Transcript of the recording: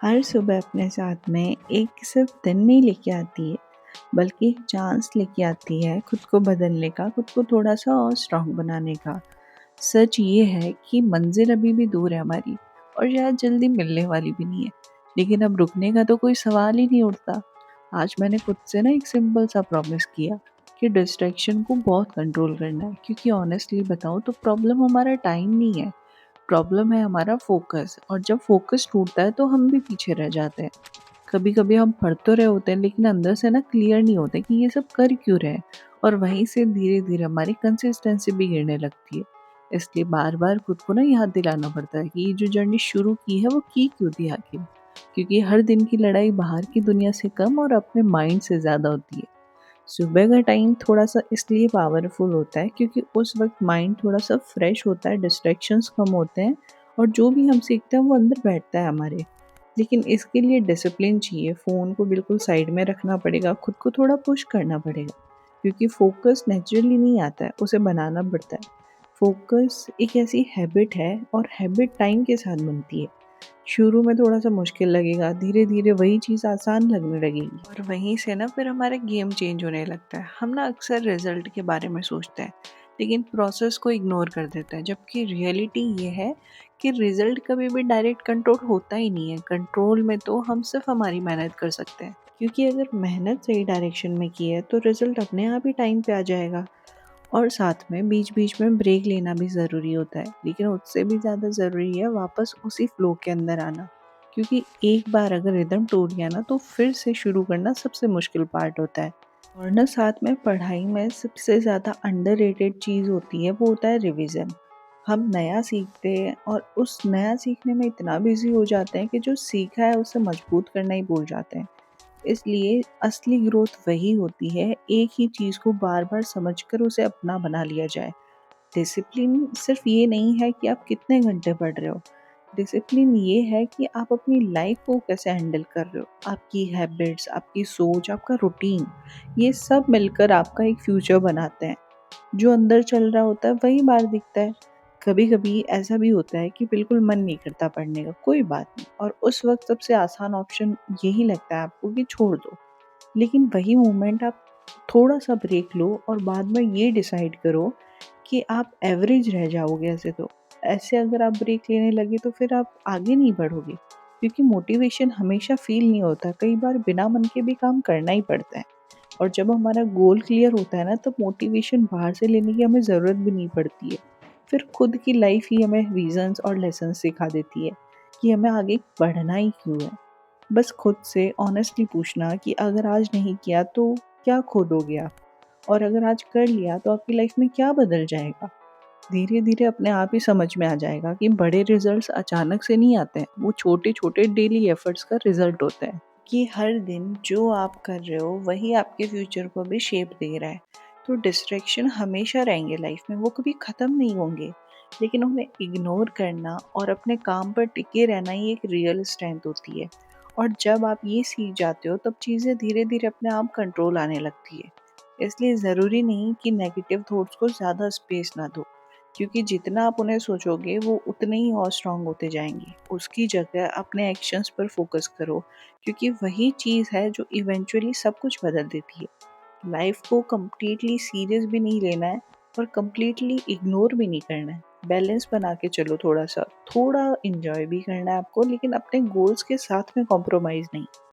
हर सुबह अपने साथ में एक सिर्फ दिन नहीं लेके आती है, बल्कि एक चांस लेके आती है खुद को बदलने का, खुद को थोड़ा-सा और स्ट्रॉन्ग बनाने का। सच ये है कि मंज़िल अभी भी दूर है हमारी और शायद जल्दी मिलने वाली भी नहीं है। लेकिन अब रुकने का तो कोई सवाल ही नहीं उठता। आज मैंने खुद से ना एक सिंपल सा प्रॉमिस किया कि डिस्ट्रैक्शन को बहुत कंट्रोल करना है, क्योंकि ऑनेस्टली बताऊँ तो प्रॉब्लम हमारा टाइम नहीं है, प्रॉब्लम है हमारा फ़ोकस। और जब फ़ोकस टूटता है तो हम भी पीछे रह जाते हैं। कभी-कभी हम पढ़ तो रहे होते हैं, लेकिन अंदर से ना क्लियर नहीं होते कि ये सब कर क्यों रहे हैं, और वहीं से धीरे-धीरे हमारी कंसिस्टेंसी भी गिरने लगती है। इसलिए बार-बार खुद को ना याद दिलाना पड़ता है कि ये जो जर्नी शुरू की है वो की क्यों थी आखिर? क्योंकि हर दिन की लड़ाई बाहर की दुनिया से कम और अपने माइंड से ज़्यादा होती है। सुबह का टाइम थोड़ा-सा इसलिए पावरफुल होता है क्योंकि उस वक़्त माइंड थोड़ा-सा फ्रेश होता है, डिस्ट्रैक्शंस कम होते हैं और जो भी हम सीखते हैं वो अंदर बैठता है हमारे। लेकिन इसके लिए डिसिप्लिन चाहिए, फ़ोन को बिल्कुल साइड में रखना पड़ेगा, खुद को थोड़ा पुश करना पड़ेगा, क्योंकि फ़ोकस नेचुरली नहीं आता है, उसे बनाना पड़ता है। फ़ोकस एक ऐसी हैबिट है और हैबिट टाइम के साथ बनती है। शुरू में थोड़ा-सा मुश्किल लगेगा, धीरे-धीरे वही चीज़ आसान लगने लगेगी और वहीं से ना फिर हमारा गेम चेंज होने लगता है। हम ना अक्सर रिज़ल्ट के बारे में सोचते हैं, लेकिन प्रोसेस को इग्नोर कर देते हैं, जबकि रियलिटी ये है कि रिज़ल्ट कभी भी डायरेक्ट कंट्रोल होता ही नहीं है। कंट्रोल में तो हम सिर्फ हमारी मेहनत कर सकते हैं, क्योंकि अगर मेहनत सही डायरेक्शन में की है, तो रिज़ल्ट अपने आप ही टाइम पे आ जाएगा। और साथ में बीच-बीच में ब्रेक लेना भी ज़रूरी होता है, लेकिन उससे भी ज़्यादा ज़रूरी है वापस उसी फ्लो के अंदर आना। क्योंकि एक बार अगर रिदम टूट गया ना, तो फिर से शुरू करना सबसे मुश्किल पार्ट होता है। और ना साथ में पढ़ाई में सबसे ज़्यादा अंडररेटेड चीज़ होती है, वो होता है रिवीजन। हम नया सीखते हैं और उस नया सीखने में इतना बिजी हो जाते हैं कि जो सीखा है उसे मजबूत करना ही भूल जाते हैं। इसलिए असली ग्रोथ वही होती है, एक ही चीज़ को बार-बार समझकर उसे अपना बना लिया जाए। डिसिप्लिन सिर्फ ये नहीं है कि आप कितने घंटे पढ़ रहे हो, डिसिप्लिन ये है कि आप अपनी लाइफ को कैसे हैंडल कर रहे हो। आपकी हैबिट्स, आपकी सोच, आपका रूटीन, ये सब मिलकर आपका एक फ्यूचर बनाते हैं। जो अंदर चल रहा होता है वही बाहर दिखता है। कभी-कभी ऐसा भी होता है कि बिल्कुल मन नहीं करता पढ़ने का, कोई बात नहीं, और उस वक़्त सबसे आसान ऑप्शन यही लगता है आपको कि छोड़ दो। लेकिन वही मोमेंट आप थोड़ा-सा ब्रेक लो और बाद में ये डिसाइड करो कि आप एवरेज रह जाओगे ऐसे तो। ऐसे अगर आप ब्रेक लेने लगे तो फिर आप आगे नहीं बढ़ोगे, क्योंकि मोटिवेशन हमेशा फ़ील नहीं होता, कई बार बिना मन के भी काम करना ही पड़ता है। और जब हमारा गोल क्लियर होता है ना, तब मोटिवेशन बाहर से लेने की हमें ज़रूरत भी नहीं पड़ती है। फिर खुद की लाइफ ही हमें रीज़न्स और लेसन्स सिखा देती है कि हमें आगे बढ़ना ही क्यों है। बस खुद से ऑनेस्टली पूछना कि अगर आज नहीं किया तो क्या खो दोगे आप? और अगर आज कर लिया तो आपकी लाइफ में क्या बदल जाएगा? धीरे-धीरे अपने आप ही समझ में आ जाएगा कि बड़े रिज़ल्ट्स अचानक से नहीं आते हैं, वो छोटे-छोटे डेली एफर्ट्स का रिज़ल्ट होता है। कि हर दिन जो आप कर रहे हो वही आपके फ्यूचर को भी शेप दे रहा है। तो डिस्ट्रैक्शन हमेशा रहेंगे लाइफ में, वो कभी ख़त्म नहीं होंगे। लेकिन उन्हें इग्नोर करना और अपने काम पर टिके रहना ही एक रियल स्ट्रेंथ होती है। और जब आप ये सीख जाते हो तब चीज़ें धीरे-धीरे अपने आप कंट्रोल आने लगती है। इसलिए ज़रूरी नहीं कि नेगेटिव थॉट्स को ज़्यादा स्पेस ना दो, क्योंकि जितना आप उन्हें सोचोगे वो उतने ही और स्ट्रॉन्ग होते जाएंगे। उसकी जगह अपने एक्शंस पर फोकस करो, क्योंकि वही चीज़ है जो इवेंचुअली सब कुछ बदल देती है। लाइफ को कम्प्लीटली सीरियस भी नहीं लेना है और कम्प्लीटली इग्नोर भी नहीं करना है। बैलेंस बना के चलो, थोड़ा सा थोड़ा इंजॉय भी करना है आपको, लेकिन अपने गोल्स के साथ में कॉम्प्रोमाइज़ नहीं।